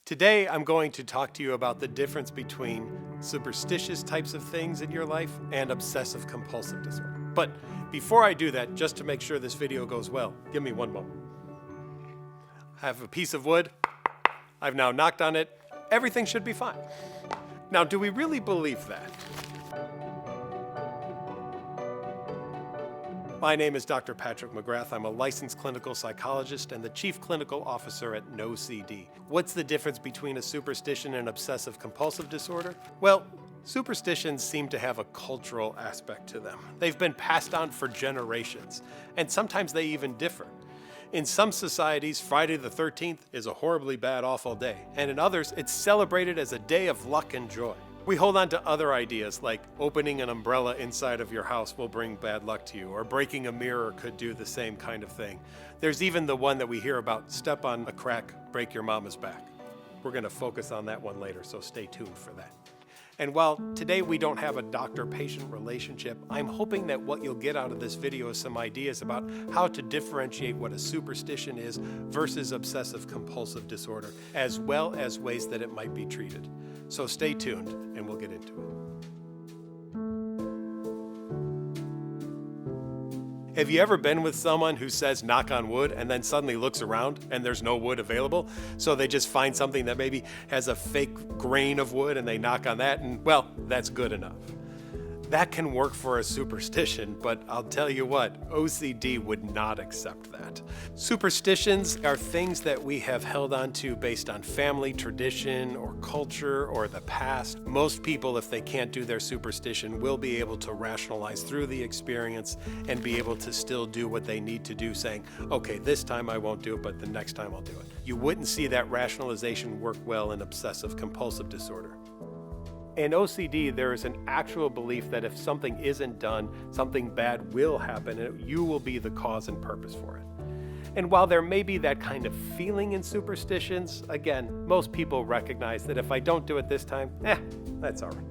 Today, I'm going to talk to you about the difference between superstitious types of things in your life and obsessive-compulsive disorder. But before I do that, just to make sure this video goes well, give me one moment. I have a piece of wood. I've now knocked on it. Everything should be fine. Now, do we really believe that? My name is Dr. Patrick McGrath. I'm a licensed clinical psychologist and the chief clinical officer at NOCD. What's the difference between a superstition and obsessive-compulsive disorder? Well, superstitions seem to have a cultural aspect to them. They've been passed on for generations, and sometimes they even differ. In some societies, Friday the 13th is a horribly bad, awful day, and in others, it's celebrated as a day of luck and joy. We hold on to other ideas like opening an umbrella inside of your house will bring bad luck to you, or breaking a mirror could do the same kind of thing. There's even the one that we hear about, step on a crack, break your mama's back. We're going to focus on that one later, so stay tuned for that. And while today we don't have a doctor-patient relationship, I'm hoping that what you'll get out of this video is some ideas about how to differentiate what a superstition is versus obsessive-compulsive disorder, as well as ways that it might be treated. So stay tuned and we'll get into it. Have you ever been with someone who says knock on wood and then suddenly looks around and there's no wood available? So they just find something that maybe has a fake grain of wood and they knock on that and, well, that's good enough. That can work for a superstition, but I'll tell you what, OCD would not accept that. Superstitions are things that we have held on to based on family tradition or culture or the past. Most people, if they can't do their superstition, will be able to rationalize through the experience and be able to still do what they need to do, saying, okay, this time I won't do it, but the next time I'll do it. You wouldn't see that rationalization work well in obsessive-compulsive disorder. In OCD, there is an actual belief that if something isn't done, something bad will happen and you will be the cause and purpose for it. And while there may be that kind of feeling in superstitions, again, most people recognize that if I don't do it this time, that's all right.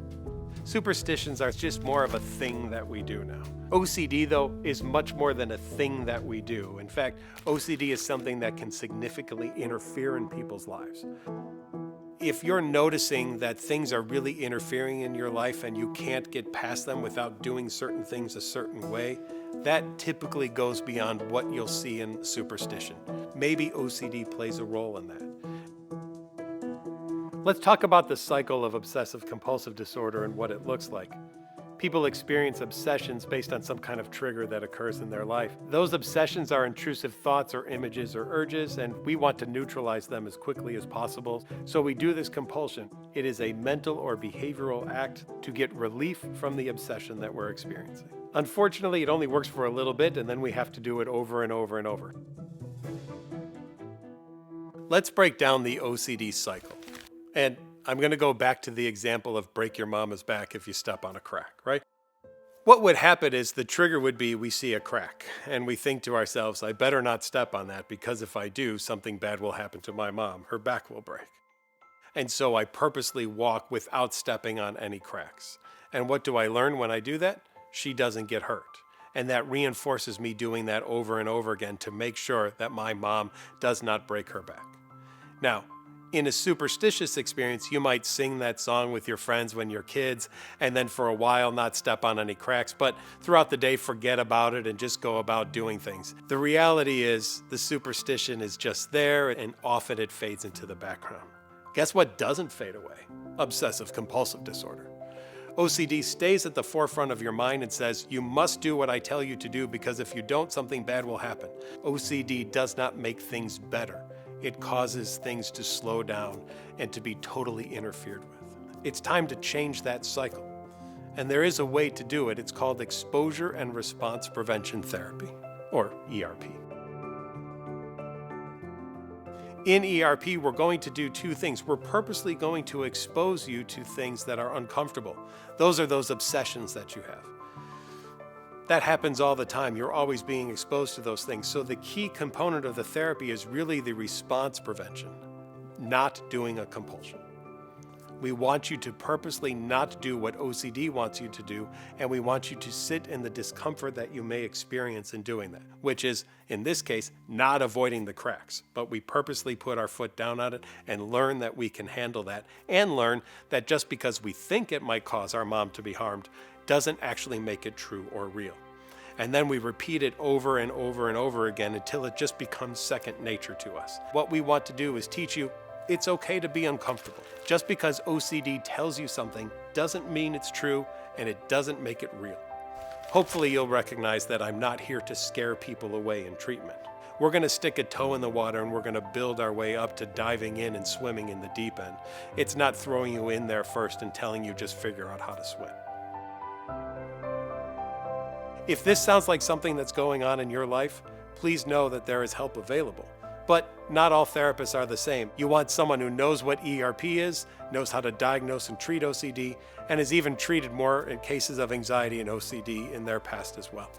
Superstitions are just more of a thing that we do now. OCD, though, is much more than a thing that we do. In fact, OCD is something that can significantly interfere in people's lives. If you're noticing that things are really interfering in your life and you can't get past them without doing certain things a certain way, that typically goes beyond what you'll see in superstition. Maybe OCD plays a role in that. Let's talk about the cycle of obsessive-compulsive disorder and what it looks like. People experience obsessions based on some kind of trigger that occurs in their life. Those obsessions are intrusive thoughts or images or urges, and we want to neutralize them as quickly as possible. So we do this compulsion. It is a mental or behavioral act to get relief from the obsession that we're experiencing. Unfortunately, it only works for a little bit, and then we have to do it over and over and over. Let's break down the OCD cycle. And I'm going to go back to the example of break your mama's back if you step on a crack, right? What would happen is the trigger would be we see a crack and we think to ourselves, I better not step on that because if I do, something bad will happen to my mom. Her back will break. And so I purposely walk without stepping on any cracks. And what do I learn when I do that? She doesn't get hurt. And that reinforces me doing that over and over again to make sure that my mom does not break her back. Now, in a superstitious experience, you might sing that song with your friends when you're kids, and then for a while not step on any cracks, but throughout the day forget about it and just go about doing things. The reality is the superstition is just there, and often it fades into the background. Guess what doesn't fade away? Obsessive-compulsive disorder. OCD stays at the forefront of your mind and says, you must do what I tell you to do because if you don't, something bad will happen. OCD does not make things better. It causes things to slow down and to be totally interfered with. It's time to change that cycle. And there is a way to do it. It's called exposure and response prevention therapy, or ERP. In ERP, we're going to do two things. We're purposely going to expose you to things that are uncomfortable. Those are those obsessions that you have. That happens all the time. You're always being exposed to those things. So the key component of the therapy is really the response prevention, not doing a compulsion. We want you to purposely not do what OCD wants you to do, and we want you to sit in the discomfort that you may experience in doing that, which is, in this case, not avoiding the cracks, but we purposely put our foot down on it and learn that we can handle that, and learn that just because we think it might cause our mom to be harmed doesn't actually make it true or real. And then we repeat it over and over and over again until it just becomes second nature to us. What we want to do is teach you it's okay to be uncomfortable. Just because OCD tells you something doesn't mean it's true, and it doesn't make it real. Hopefully you'll recognize that I'm not here to scare people away in treatment. We're going to stick a toe in the water and we're going to build our way up to diving in and swimming in the deep end. It's not throwing you in there first and telling you just figure out how to swim. If this sounds like something that's going on in your life, please know that there is help available. But not all therapists are the same. You want someone who knows what ERP is, knows how to diagnose and treat OCD, and has even treated more in cases of anxiety and OCD in their past as well.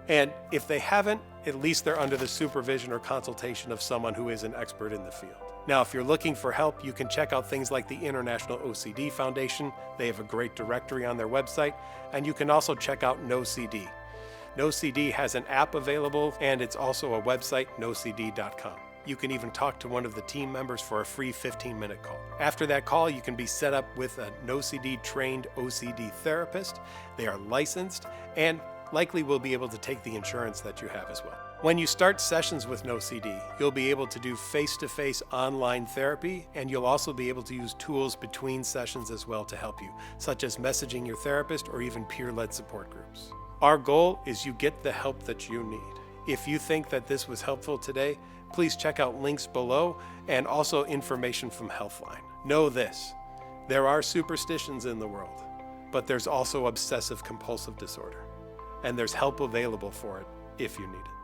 And if they haven't, at least they're under the supervision or consultation of someone who is an expert in the field. Now, if you're looking for help, you can check out things like the International OCD Foundation. They have a great directory on their website, and you can also check out NOCD. NOCD has an app available, and it's also a website, nocd.com. You can even talk to one of the team members for a free 15-minute call. After that call, you can be set up with a NOCD-trained OCD therapist. They are licensed and likely will be able to take the insurance that you have as well. When you start sessions with NOCD, you'll be able to do face-to-face online therapy, and you'll also be able to use tools between sessions as well to help you, such as messaging your therapist or even peer-led support groups. Our goal is you get the help that you need. If you think that this was helpful today, please check out links below and also information from Healthline. Know this, there are superstitions in the world, but there's also obsessive-compulsive disorder, and there's help available for it if you need it.